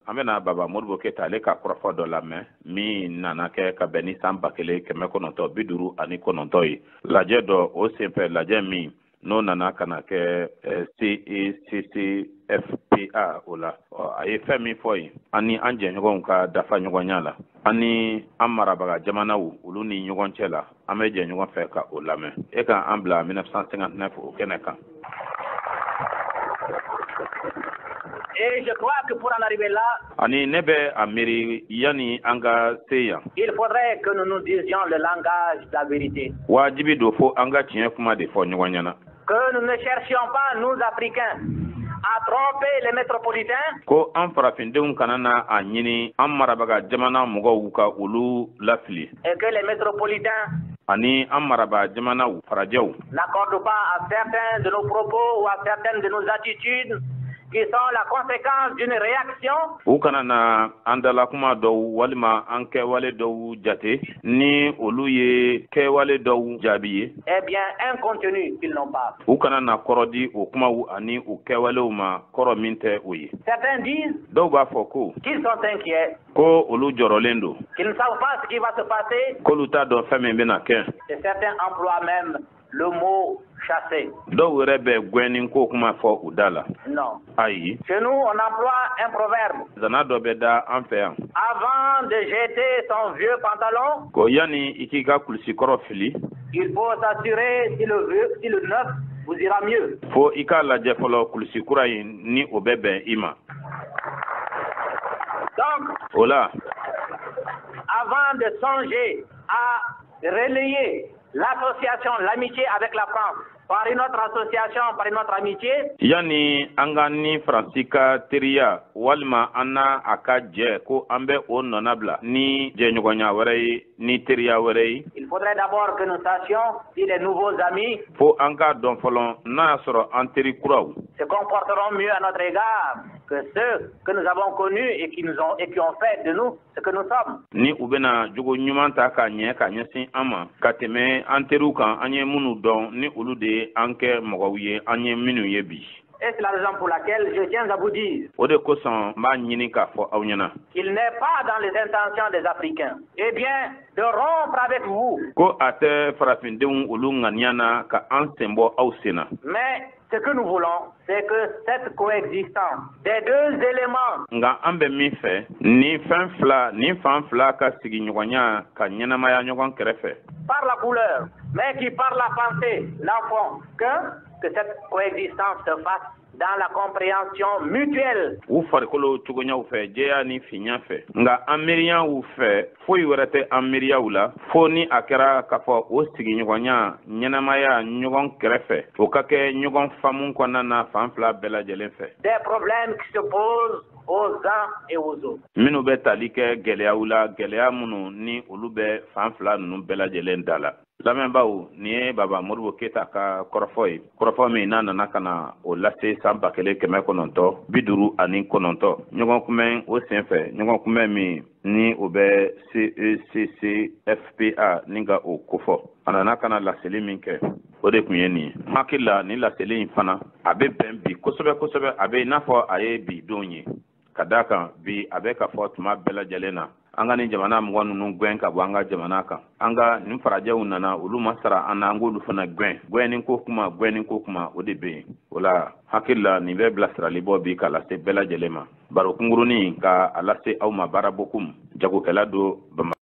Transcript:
an bɛna Baba Modibo Keyita ale ka kɔrɔfɔ dɔ lamɛn min nana kɛ ka bɛn ni san 1959 ye lajɛ dɔ o senfɛ lajɛ min n'o nana kana kɛ CECCFPA o la a ye fɛn min fɔ yen ani an jɛɲɔgɔnw ka dafa ɲɔgɔnya la ani an marabaga jamanaw olu ni ɲɔgɔn cɛ la an bɛ jɛ ɲɔgɔn fɛ ka o lamɛn e ka an bila 1959 o kɛnɛ kan. Et je crois que pour en arriver là, ani ne bɛ a miiri yani an ka se yan il faudrait que nous nous disions le langage de la vérité. wajibi do fo an ka tiɲɛ kuma de fɔ ɲɔgɔn ɲɛna. Que nous ne cherchions pas, nous Africains, à tromper les métropolitains. Ko an farafindenw kana na a ɲini an marabaga jamana mɔgɔw ka olu lafili. Et que les métropolitains ani an maraba jamanaw farajɛw n'accordent pas à certains de nos propos ou à certaines de nos attitudes qui sont la conséquence d'une réaction. U kana na an dala kuma dɔw walima an kɛwale dɔw jate ni olu ye kɛwale dɔw jaabi ye. Eh bien, un contenu qu'ils n'ont pas. U kana na kɔrɔ di o kumaw ani o kɛwalew ma kɔrɔ min tɛ o ye. Certains disent dɔw b'a fɔ ko qu'ils sont inquiets, ko olu jɔrɔlen do qu'ils ne savent pas ce qui va se passer. k'olu t'a dɔn fɛn min bɛna kɛ. Et certains emploient même le mot chasser. Dɔw yɛrɛ bɛ gwɛnni ko kuma fɔ u da la. Non. Ayi. Chez nous, on emploie un proverbe. Zana dɔ bɛ da an fɛ yan. Avant de jeter son vieux pantalon, Ko yani i k'i ka kulisi kɔrɔ fili. Il faut s'assurer si le neuf vous ira mieux. Fo i k'a lajɛ fɔlɔ kulisi kura in ni o bɛ bɛn i ma. Donc, O la, avant de songer à relayer l'association, l'amitié avec la France, par une autre association, par une autre amitié, yani an ka ni Faransi ka teriya walima an n'a a ka jɛ ko an bɛ o nɔna bila ni jɛɲɔgɔnya wɛrɛ ye ni teriya wɛrɛ ye. il faudrait d'abord que nous sachions si les nouveaux amis Fo an k'a dɔn fɔlɔ n'a y'a sɔrɔ an teri kuraw se comporteront mieux à notre égard que ceux que nous avons connus et qui ont fait de nous ce que nous sommes. ni u bɛna jogo ɲuman ta ka ɲɛ ka ɲɛsin an ma ka tɛmɛ an teriw kan an ye minnu dɔn ni olu de ye an kɛ mɔgɔw ye an ye minnu ye bi. Et c'est la raison pour laquelle je tiens à vous dire O de kosɔn n b'a ɲini k'a fɔ aw ɲɛna qu'il n'est pas dans les intentions des Africains, eh bien, de rompre avec vous. ko a tɛ farafindenw olu ŋaniya na ka an sen bɔ aw sen na. Mais ce que nous voulons, c'est que cette coexistence des deux éléments Nka an bɛ min fɛ ni fan fila ka sigiɲɔgɔnya ka ɲɛnamaya ɲɔgɔn kɛrɛfɛ par la couleur, mais qui par la pensée n'en font que cette coexistence se fasse dans la compréhension mutuelle. u farikolo cogoɲaw fɛ jɛya ni fiɲɛ fɛ nka an miiriyaw fɛ foyi wɛrɛ tɛ an miiriyaw la fo ni a kɛra k'a fɔ o sigiɲɔgɔnya ɲɛnamaya ɲɔgɔn kɛrɛfɛ o ka kɛ ɲɔgɔn faamu kɔnɔna na fan fila bɛɛ lajɛlen fɛ. Des problèmes qui se posent aux uns et aux autres. minnu bɛ tali kɛ gɛlɛyaw la gɛlɛya minnu ni olu bɛ fan fila ninnu bɛɛ lajɛlen da la. Lamɛnbaaw nin ye Baba Modibo Keyita ka kɔrɔfɔ ye kɔrɔfɔ min n'a nana ka na o lase san 1959 ɲɔgɔn kunbɛn o senfɛ ɲɔgɔn kunbɛn min ni o bɛ CECCFPA ni ka o kofɔ a nana ka na laseli min kɛ o de tun ye nin ye. N hakili la ni laseli in fana a bɛ bɛn bi kosɛbɛ kosɛbɛ a bɛ i n'a fɔ a ye bi don ye ka d'a kan bi a bɛ ka fɔ tuma bɛɛ lajɛlen na an ka ni jamana mɔgɔ ninnu gwɛn ka bɔ an ka jamana kan an ka nin farajɛw nana olu ma sara an na an k'olu fana gwɛn gwɛnni ko kuma o de bɛ yen o la hakili la nin bɛ bilasirali bɔ bi ka lase bɛɛ lajɛlen ma baro kunkurunin ka a lase aw ma baara bokum jagokɛla don Bamakɔ.